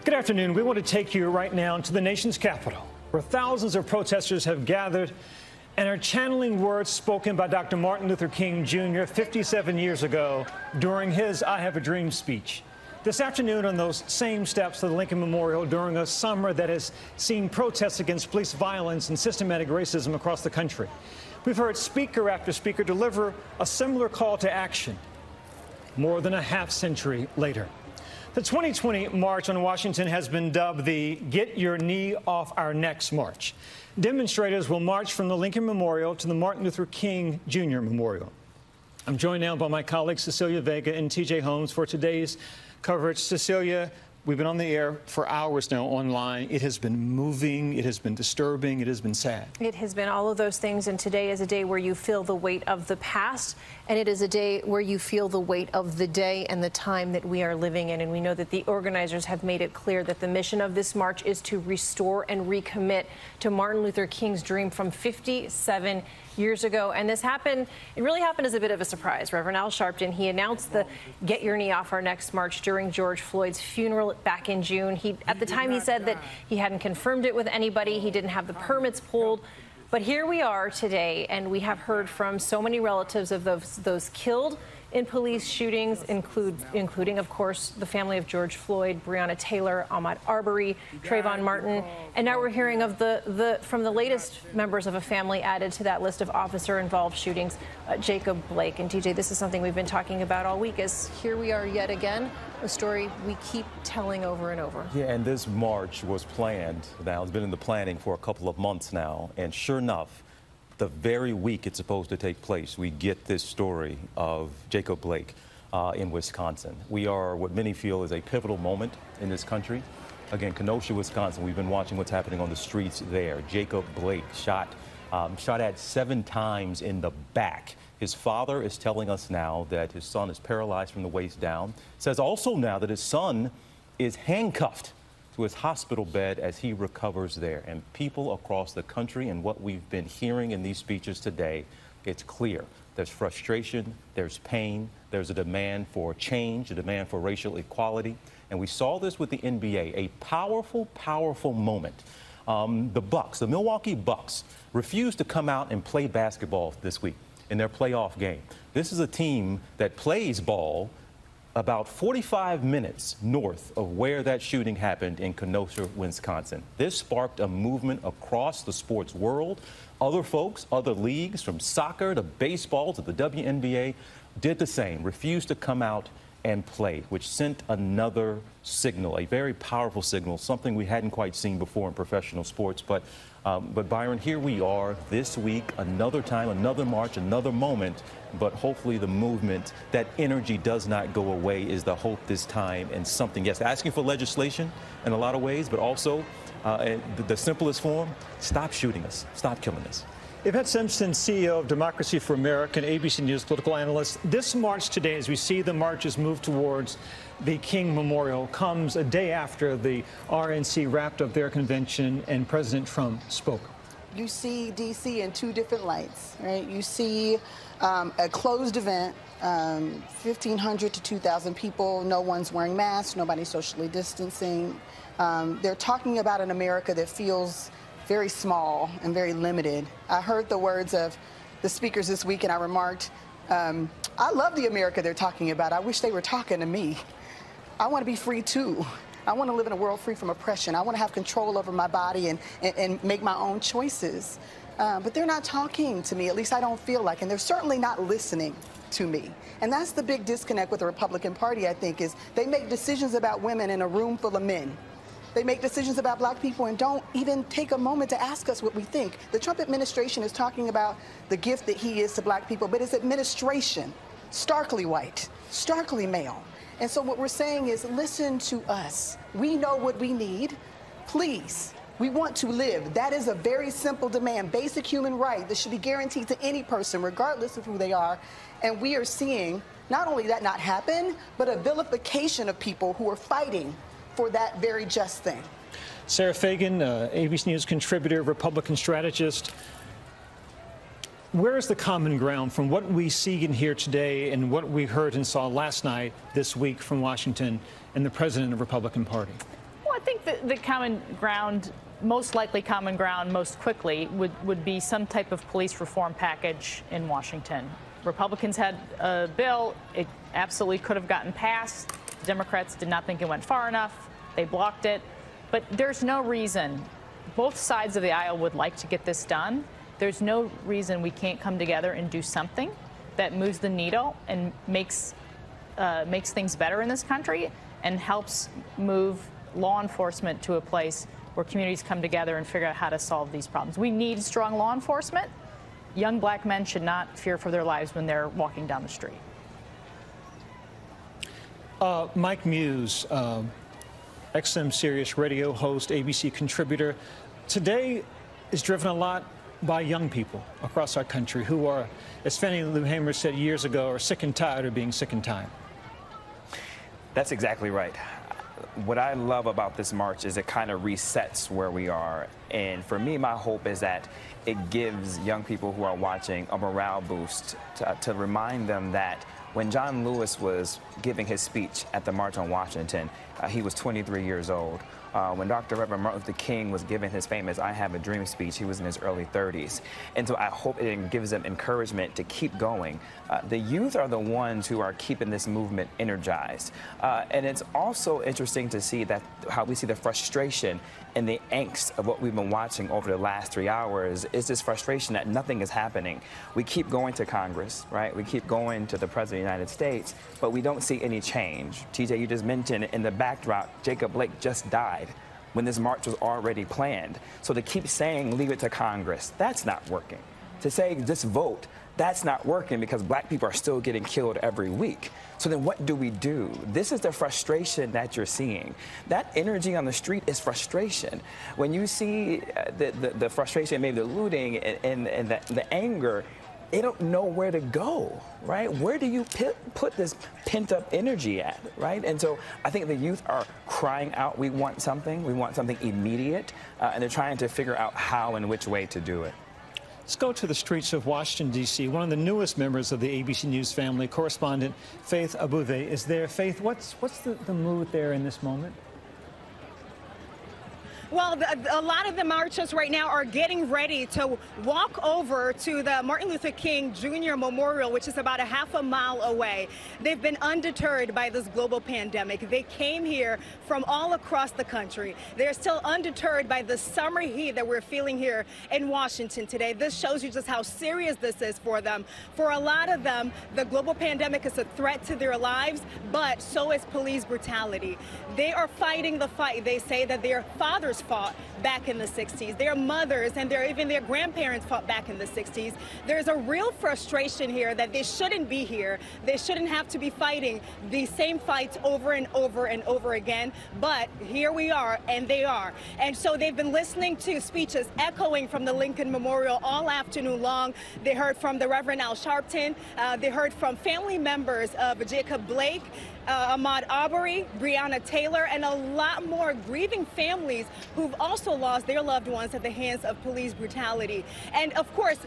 Good afternoon. We want to take you right now to the nation's capital, where thousands of protesters have gathered and are channeling words spoken by Dr. Martin Luther King Jr. 57 years ago during his I Have a Dream speech. This afternoon on those same steps of the Lincoln Memorial during a summer that has seen protests against police violence and systematic racism across the country. We've heard speaker after speaker deliver a similar call to action more than a half century later. The 2020 March on Washington has been dubbed the Get Your Knee Off Our Necks March. Demonstrators will march from the Lincoln Memorial to the Martin Luther King Jr. Memorial. I'm joined now by my colleagues Cecilia Vega and TJ Holmes for today's coverage. Cecilia, we've been on the air for hours now online. It has been moving, it has been disturbing, it has been sad. It has been all of those things, and today is a day where you feel the weight of the past, and it is a day where you feel the weight of the day and the time that we are living in. And we know that the organizers have made it clear that the mission of this march is to restore and recommit to Martin Luther King's dream from 57 years ago. And this happened, it really happened as a bit of a surprise. Reverend Al Sharpton, he announced the Get Your Knee Off Our Necks march during George Floyd's funeral back in June. At the time he said that he hadn't confirmed it with anybody. He didn't have the permits pulled. But here we are today, and we have heard from so many relatives of those killed in police shootings, including, of course, the family of George Floyd, Breonna Taylor, Ahmaud Arbery, Trayvon Martin. And now we're hearing of from the latest members of a family added to that list of officer-involved shootings, Jacob Blake. And TJ, this is something we've been talking about all week, as here we are yet again, a story we keep telling over and over. Yeah, and this march was planned. Now, it's been in the planning for a couple of months now, and sure enough, the very week it's supposed to take place, we get this story of Jacob Blake in Wisconsin. We are what many feel is a pivotal moment in this country. Again, Kenosha, Wisconsin, we've been watching what's happening on the streets there. Jacob Blake shot at 7 times in the back. His father is telling us now that his son is paralyzed from the waist down. Says also now that his son is handcuffed to his hospital bed as he recovers there. And people across the country, and what we've been hearing in these speeches today, it's clear. There's frustration, there's pain, there's a demand for change, a demand for racial equality. And we saw this with the NBA, a powerful, powerful moment. The Milwaukee Bucks, refused to come out and play basketball this week in their playoff game. This is a team that plays ball about 45 minutes north of where that shooting happened in Kenosha, Wisconsin. This sparked a movement across the sports world. Other folks, other leagues, from soccer to baseball to the WNBA, did the same, refused to come out and play, which sent another signal, a very powerful signal, something we hadn't quite seen before in professional sports. But Byron, here we are this week, another time, another march, another moment. But hopefully the movement, that energy does not go away, is the hope this time. And something, yes, asking for legislation in a lot of ways, but also the simplest form, stop shooting us, stop killing us. Yvette Simpson, CEO of Democracy for America and ABC News political analyst. This march today, as we see the marches move towards the King Memorial, comes a day after the RNC wrapped up their convention and President Trump spoke. You see D.C. in 2 different lights, right? You see a closed event, 1,500 to 2,000 people, no one's wearing masks, nobody's socially distancing. They're talking about an America that feels very small and very limited. I heard the words of the speakers this week, and I remarked, I love the America they're talking about. I wish they were talking to me. I want to be free too. I want to live in a world free from oppression. I want to have control over my body and make my own choices. But they're not talking to me, at least I don't feel like, and they're certainly not listening to me. And that's the big disconnect with the Republican Party, I think, is they make decisions about women in a room full of men. They make decisions about black people and don't even take a moment to ask us what we think. The Trump administration is talking about the gift that he is to black people, but his administration, starkly white, starkly male. And so what we're saying is, listen to us. We know what we need. Please, we want to live. That is a very simple demand, basic human right that should be guaranteed to any person, regardless of who they are. And we are seeing not only that not happen, but a vilification of people who are fighting for that very just thing. Sarah Fagan, ABC News contributor, Republican strategist. Where is the common ground from what we see and hear today and what we heard and saw last night, this week from Washington, and the president of the Republican Party? Well, think that the common ground, most likely common ground most quickly, would be some type of police reform package in Washington. Republicans had a bill. It absolutely could have gotten passed. Democrats did not think it went far enough. They blocked it. But there's no reason. Both sides of the aisle would like to get this done. There's no reason we can't come together and do something that moves the needle and makes things better in this country and helps move law enforcement to a place where communities come together and figure out how to solve these problems. We need strong law enforcement. Young black men should not fear for their lives when they're walking down the street. Mike Muse, XM Sirius radio host, ABC contributor, today is driven a lot by young people across our country who are, as Fannie Lou Hamer said years ago, are sick and tired of being sick and tired. That's exactly right. What I love about this march is it kind of resets where we are. And for me, my hope is that it gives young people who are watching a morale boost to remind them that when John Lewis was giving his speech at the March on Washington, he was 23 years old. When Dr. Reverend Martin Luther King was giving his famous I Have a Dream speech, he was in his early 30s. And so I hope it gives them encouragement to keep going. The youth are the ones who are keeping this movement energized. And it's also interesting to see that how we see the frustration and the angst of what we've been watching over the last 3 hours is this frustration that nothing is happening. We keep going to Congress, right? We keep going to the President of the United States, but we don't see any change. TJ, you just mentioned in the backdrop, Jacob Blake just died when this march was already planned. So to keep saying leave it to Congress, that's not working. To say just vote, that's not working because black people are still getting killed every week. So then what do we do? This is the frustration that you're seeing. That energy on the street is frustration. When you see the frustration, maybe the looting and the anger, they don't know where to go, right? Where do you put this pent-up energy at, right? And so I think the youth are crying out, we want something immediate, and they're trying to figure out how and which way to do it. Let's go to the streets of Washington, D.C. One of the newest members of the ABC News family, correspondent Faith Abouve, is there. Faith, what's the mood there in this moment? Well, a lot of the marchers right now are getting ready to walk over to the Martin Luther King Jr. Memorial, which is about a half a mile away. They've been undeterred by this global pandemic. They came here from all across the country. They're still undeterred by the summer heat that we're feeling here in Washington today. This shows you just how serious this is for them. For a lot of them, the global pandemic is a threat to their lives, but so is police brutality. They are fighting the fight. They say that their fathers fought back in the 60s. Their mothers and even their grandparents fought back in the 60s. There's a real frustration here that they shouldn't be here. They shouldn't have to be fighting these same fights over and over and over again. But here we are, and they are. And so they've been listening to speeches echoing from the Lincoln Memorial all afternoon long. They heard from the Reverend Al Sharpton. They heard from family members of Jacob Blake, Ahmaud Arbery, Breonna Taylor, and a lot more grieving families who've also lost their loved ones at the hands of police brutality. And of course,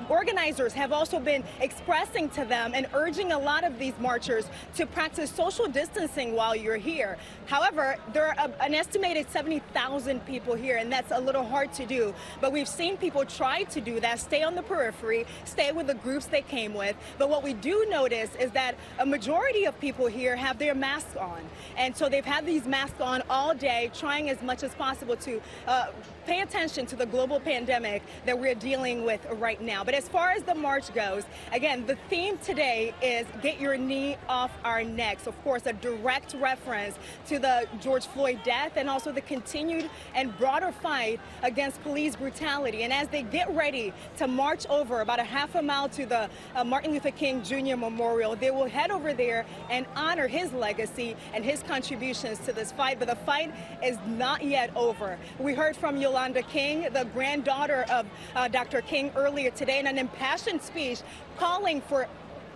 organizers have also been expressing to them and urging a lot of these marchers to practice social distancing while you're here. However, there are an estimated 70,000 people here, and that's a little hard to do. But we've seen people try to do that, stay on the periphery, stay with the groups they came with. But what we do notice is that a majority of people here have their masks on. And so they've had these masks on all day, trying as much as possible to pay attention to the global pandemic that we're dealing with right now. But as far as the march goes, again, the theme today is get your knee off our necks. Of course, a direct reference to the George Floyd death and also the continued and broader fight against police brutality. And as they get ready to march over about a half a mile to the Martin Luther King Jr. Memorial, they will head over there and honor his legacy and his contributions to this fight. But the fight is not yet over. We heard from Yolanda King, the granddaughter of Dr. King, earlier today in an impassioned speech calling for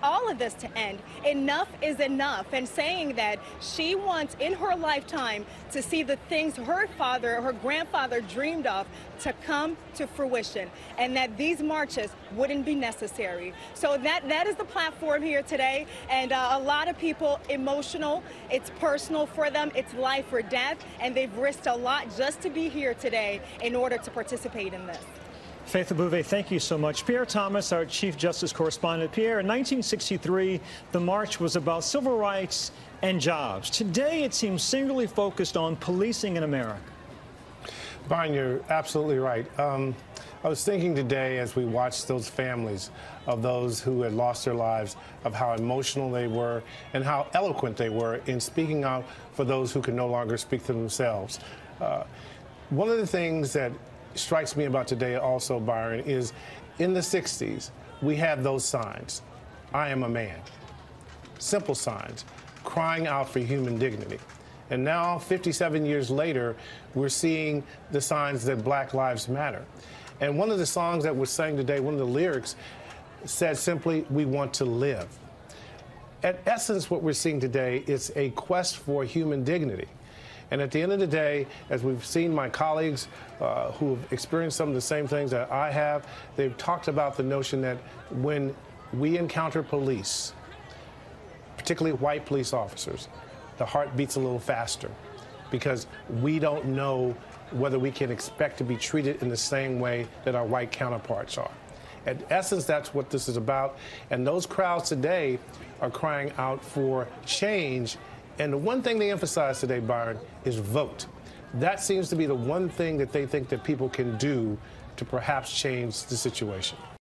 all of this to end. Enough is enough, and saying that she wants in her lifetime to see the things her father, her grandfather dreamed of to come to fruition, and that these marches wouldn't be necessary. So that is the platform here today, and a lot of people emotional. It's personal for them. It's life or death, and they've risked a lot just to be here today in order to participate in this. Faith Abouve, thank you so much. Pierre Thomas, our Chief Justice Correspondent. Pierre, in 1963, the march was about civil rights and jobs. Today, it seems singularly focused on policing in America. Byron, you're absolutely right. I was thinking today as we watched those families of those who had lost their lives, of how emotional they were and how eloquent they were in speaking out for those who can no longer speak for themselves. One of the things that strikes me about today also, Byron, is in the 60s, we had those signs. I am a man. Simple signs, crying out for human dignity. And now, 57 years later, we're seeing the signs that Black Lives Matter. And one of the songs that was sang today, one of the lyrics said simply, we want to live. At essence, what we're seeing today is a quest for human dignity. And at the end of the day, as we've seen my colleagues who have experienced some of the same things that I have, they've talked about the notion that when we encounter police, particularly white police officers, the heart beats a little faster because we don't know whether we can expect to be treated in the same way that our white counterparts are. At essence, that's what this is about. And those crowds today are crying out for change. And the one thing they emphasize today, Byron, is vote. That seems to be the one thing that they think that people can do to perhaps change the situation.